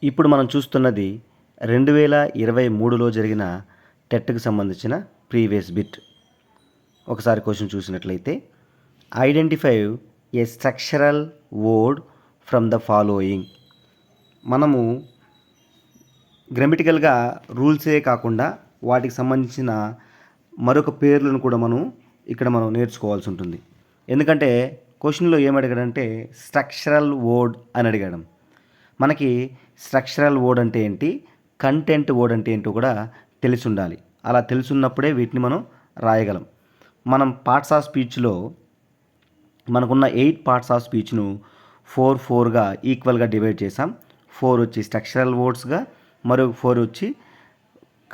ఇప్పుడు మనం చూస్తున్నది 2023లో జరిగిన టెట్‌కి సంబంధించిన ప్రీవియస్ బిట్. ఒకసారి క్వెషన్ చూసినట్లయితే, identify a structural word from the following. మనము గ్రామటికల్‌గా రూల్సే కాకుండా వాటికి సంబంధించిన మరొక పేర్లను కూడా మనం నేర్చుకోవాల్సి ఉంటుంది. ఎందుకంటే క్వెషన్‌లో ఏమడిగాడంటే స్ట్రక్చరల్ వర్డ్ అని అడిగాడు. మనకి స్ట్రక్చరల్ వర్డ్ అంటే ఏంటి, కంటెంట్ వర్డ్ అంటే ఏంటో కూడా తెలిసి ఉండాలి. అలా తెలుసున్నప్పుడే వీటిని మనం రాయగలం. మనం పార్ట్స్ ఆఫ్ స్పీచ్లో మనకున్న 8 పార్ట్స్ ఆఫ్ స్పీచ్ను 4గా ఈక్వల్గా డివైడ్ చేసాం. 4 వచ్చి స్ట్రక్చరల్ వర్డ్స్గా, మరో 4 వచ్చి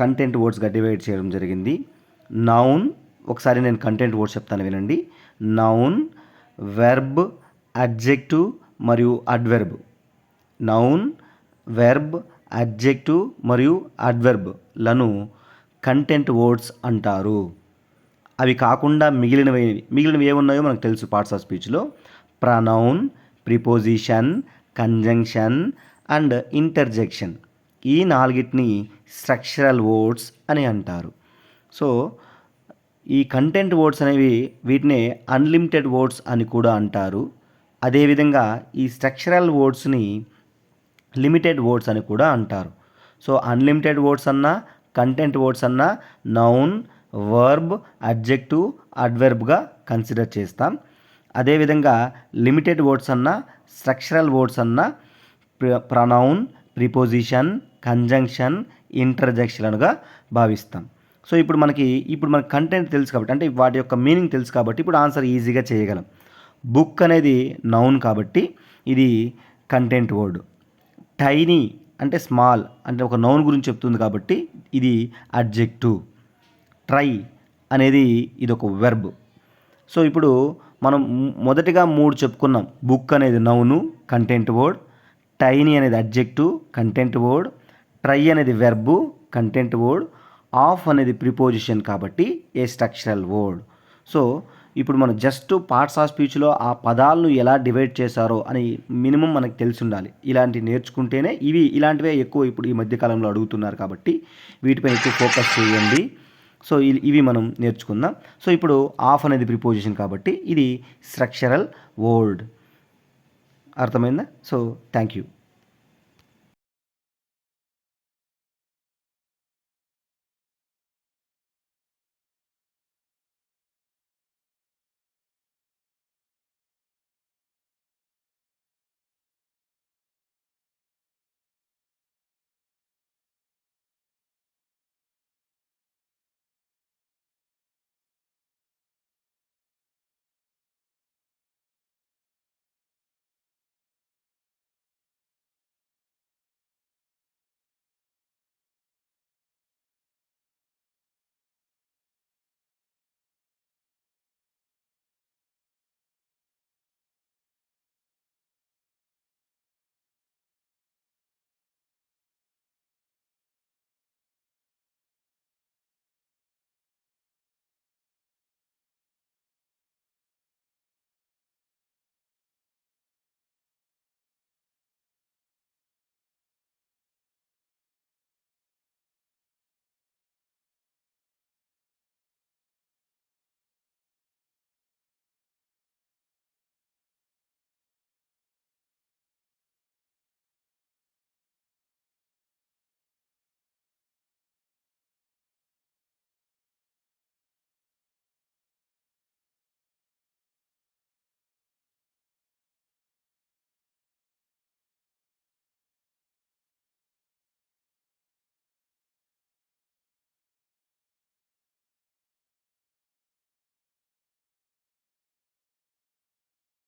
కంటెంట్ వర్డ్స్గా డివైడ్ చేయడం జరిగింది. నౌన్, ఒకసారి నేను కంటెంట్ వర్డ్స్ చెప్తాను వినండి. నౌన్, వెర్బ్, అడ్జెక్టివ్ మరియు అడ్వర్బ్. నౌన్, వెర్బ్, అడ్జెక్టివ్ మరియు అడ్వర్బ్లను కంటెంట్ వర్డ్స్ అంటారు. అవి కాకుండా మిగిలినవి ఏమున్నాయో మనకు తెలుసు పార్ట్స్ ఆఫ్ స్పీచ్లో. Pronoun, preposition, conjunction and interjection. ఈ 4ని స్ట్రక్చరల్ వర్డ్స్ అని అంటారు. సో ఈ కంటెంట్ వర్డ్స్ అనేవి వీటినే అన్లిమిటెడ్ వర్డ్స్ అని కూడా అంటారు. అదేవిధంగా ఈ స్ట్రక్చరల్ వర్డ్స్ని లిమిటెడ్ వర్డ్స్ అని కూడా అంటారు. సో అన్లిమిటెడ్ వర్డ్స్ అన్నా, కంటెంట్ వర్డ్స్ అన్నా నౌన్, వర్బ్, అడ్జెక్టివ్, అడ్వర్బ్గా కన్సిడర్ చేస్తాం. అదేవిధంగా లిమిటెడ్ వర్డ్స్ అన్నా, స్ట్రక్చరల్ వర్డ్స్ అన్నా ప్రనౌన్, ప్రిపోజిషన్, కంజంక్షన్, ఇంటర్జెక్షన్గా భావిస్తాం. సో ఇప్పుడు మనకి కంటెంట్ తెలుసు కాబట్టి, అంటే వాటి యొక్క మీనింగ్ తెలుసు కాబట్టి ఇప్పుడు ఆన్సర్ ఈజీగా చేయగలం. బుక్ అనేది నౌన్ కాబట్టి ఇది కంటెంట్ వర్డ్. టైనీ అంటే స్మాల్ అంటే ఒక నౌన్ గురించి చెప్తుంది కాబట్టి ఇది అడ్జెక్టివ్. ట్రై అనేది ఇది ఒక వెర్బ్. సో ఇప్పుడు మనం మొదటిగా 3 చెప్పుకున్నాం. బుక్ అనేది నౌను, కంటెంట్ వర్డ్. టైనీ అనేది అడ్జెక్టివ్, కంటెంట్ వర్డ్. ట్రై అనేది వెర్బు, కంటెంట్ వర్డ్. ఆఫ్ అనేది ప్రిపోజిషన్ కాబట్టి ఏ స్ట్రక్చరల్ వర్డ్. సో ఇప్పుడు మనం జస్ట్ పార్ట్స్ ఆఫ్ స్పీచ్లో ఆ పదాలను ఎలా డివైడ్ చేశారో అని మినిమం మనకు తెలిసి ఉండాలి. ఇలాంటివి నేర్చుకుంటేనే ఇలాంటివే ఎక్కువ ఇప్పుడు ఈ మధ్యకాలంలో అడుగుతున్నారు కాబట్టి వీటిపై ఎక్కువ ఫోకస్ చేయండి. సో ఇవి మనం నేర్చుకుందాం. సో ఇప్పుడు ఆఫ్ అనేది ప్రిపోజిషన్ కాబట్టి ఇది స్ట్రక్చరల్ వర్డ్. అర్థమైందా? So thank you.